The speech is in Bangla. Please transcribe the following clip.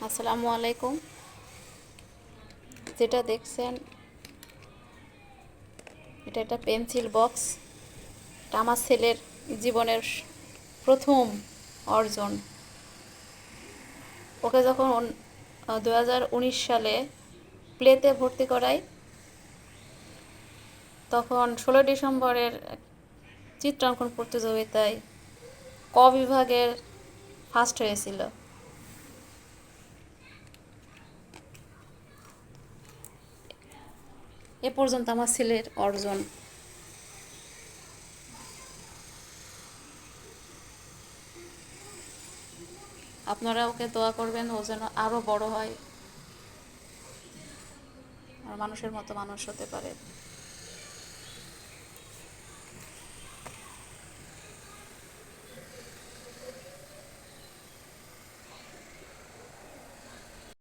আসসালামু আলাইকুম। যেটা দেখছেন এটা একটা পেন্সিল বক্স। এটা আমার ছেলের জীবনের প্রথম অর্জন। ওকে যখন 2019 সালে প্লেতে ভর্তি করাই, তখন 16 ডিসেম্বরের চিত্রাঙ্কন প্রতিযোগিতায় ক বিভাগের ফার্স্ট হয়েছিল। এ পর্যন্ত আমার ছেলের অর্জন। আপনারা ওকে দোয়া করবেন, ও যেন আরও বড় হয় আর মানুষের মতো মানুষ হতে পারে।